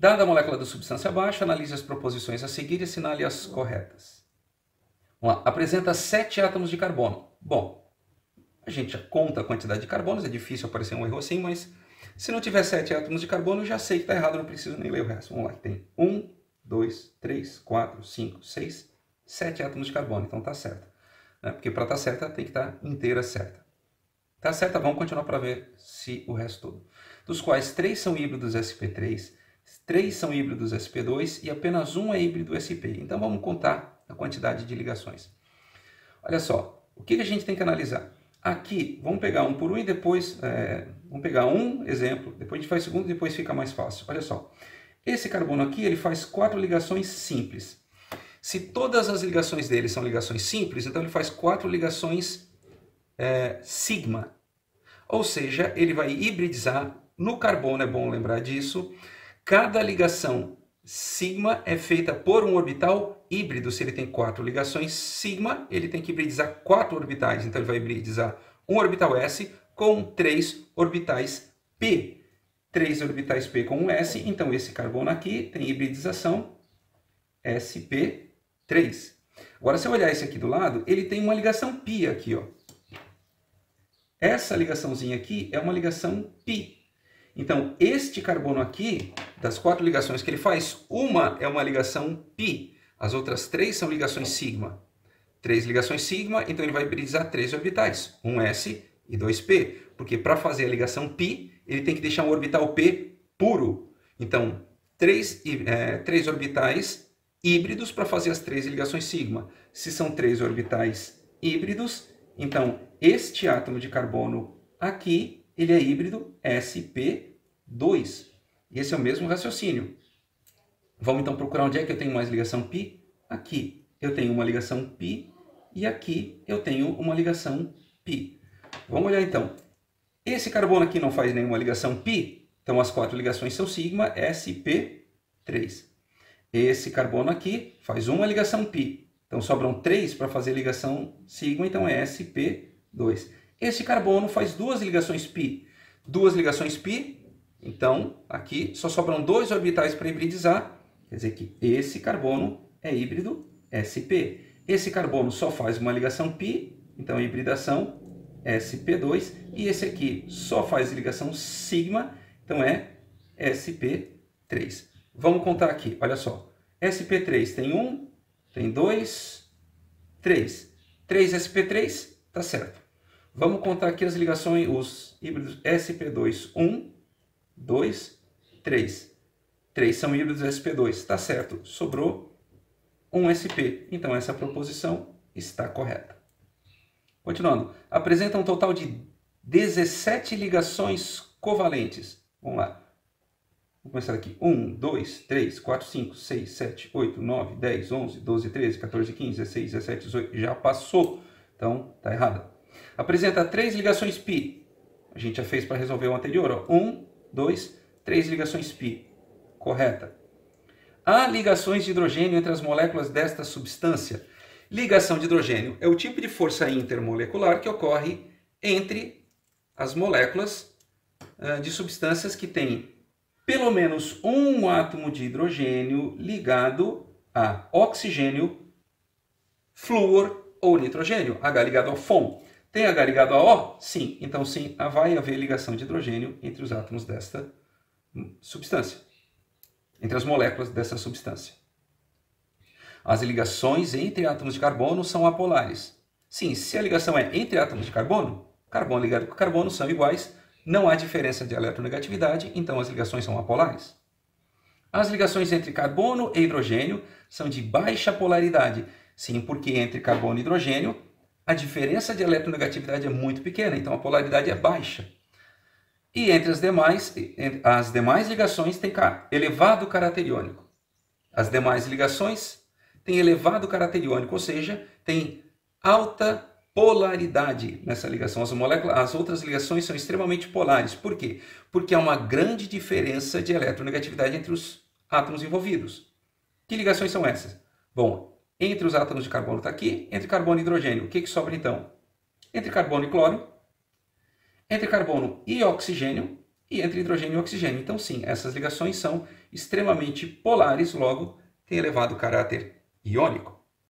Dada a molécula da substância abaixo, analise as proposições a seguir e assinale as corretas. Vamos lá. Apresenta 7 átomos de carbono. Bom, a gente já conta a quantidade de carbonos, é difícil aparecer um erro assim, mas se não tiver 7 átomos de carbono, eu já sei que está errado, não preciso nem ler o resto. Vamos lá, tem 1, 2, 3, 4, 5, 6, 7 átomos de carbono, então está certo. Porque para estar certa tem que estar inteira certa. Está certa, vamos continuar para ver se o resto todo. Dos quais 3 são híbridos sp3, 3 são híbridos sp2 e apenas um é híbrido sp. Então vamos contar a quantidade de ligações. Olha só, o que a gente tem que analisar? Aqui, vamos pegar um por um e depois, vamos pegar um exemplo, depois a gente faz o segundo e depois fica mais fácil. Olha só, esse carbono aqui ele faz 4 ligações simples. Se todas as ligações dele são ligações simples, então ele faz 4 ligações sigma. Ou seja, ele vai hibridizar. No carbono, é bom lembrar disso, cada ligação sigma é feita por um orbital híbrido. Se ele tem 4 ligações sigma, ele tem que hibridizar 4 orbitais. Então ele vai hibridizar um orbital s com 3 orbitais p. 3 orbitais p com um s, então esse carbono aqui tem hibridização sp3. Agora, se eu olhar esse aqui do lado, ele tem uma ligação pi aqui, ó. Essa ligaçãozinha aqui é uma ligação pi. Então, este carbono aqui, das 4 ligações que ele faz, uma é uma ligação pi. As outras 3 são ligações sigma. 3 ligações sigma, então ele vai hibridizar 3 orbitais, um s e 2 p. Porque para fazer a ligação pi, ele tem que deixar um orbital p puro. Então, 3 orbitais híbridos para fazer as 3 ligações sigma. Se são 3 orbitais híbridos, então este átomo de carbono aqui, ele é híbrido sp2. Esse é o mesmo raciocínio. Vamos então procurar onde é que eu tenho mais ligação pi? Aqui eu tenho uma ligação pi e aqui eu tenho uma ligação pi. Vamos olhar então. Esse carbono aqui não faz nenhuma ligação pi, então as 4 ligações são sigma, sp3. Esse carbono aqui faz uma ligação pi, então sobram 3 para fazer ligação sigma, então é sp2. Esse carbono faz 2 ligações pi. 2 ligações pi, então aqui só sobram 2 orbitais para hibridizar, quer dizer que esse carbono é híbrido sp. Esse carbono só faz uma ligação pi, então é hibridação sp2, e esse aqui só faz ligação sigma, então é sp3. Vamos contar aqui, olha só. sp3 tem 1, tem 2, 3. 3 sp3, tá certo. Vamos contar aqui as ligações, os híbridos sp2, 1, 2, 3. 3 são híbridos sp2, tá certo. Sobrou um sp, então essa proposição está correta. Continuando, apresenta um total de 17 ligações covalentes. Vamos lá. Vou começar aqui. 1, 2, 3, 4, 5, 6, 7, 8, 9, 10, 11, 12, 13, 14, 15, 16, 17, 18. Já passou. Então, está errada. Apresenta 3 ligações pi. A gente já fez para resolver o anterior. 1, 2, 3 ligações pi. Correta. Há ligações de hidrogênio entre as moléculas desta substância. Ligação de hidrogênio é o tipo de força intermolecular que ocorre entre as moléculas de substâncias que têm pelo menos um átomo de hidrogênio ligado a oxigênio, flúor ou nitrogênio. H ligado ao FON. Tem H ligado a O? Sim. Então, sim, vai haver ligação de hidrogênio entre os átomos desta substância. Entre as moléculas dessa substância. As ligações entre átomos de carbono são apolares. Sim, se a ligação é entre átomos de carbono, carbono ligado com carbono são iguais, não há diferença de eletronegatividade, então as ligações são apolares. As ligações entre carbono e hidrogênio são de baixa polaridade. Sim, porque entre carbono e hidrogênio a diferença de eletronegatividade é muito pequena, então a polaridade é baixa. E entre as demais ligações tem elevado caráter iônico. As demais ligações têm elevado caráter iônico, ou seja, tem alta polaridade nessa ligação. As outras ligações são extremamente polares. Por quê? Porque há uma grande diferença de eletronegatividade entre os átomos envolvidos. Que ligações são essas? Bom, entre os átomos de carbono está aqui, entre carbono e hidrogênio. O que sobra então? Entre carbono e cloro, entre carbono e oxigênio e entre hidrogênio e oxigênio. Então, sim, essas ligações são extremamente polares, logo tem elevado caráter iônico.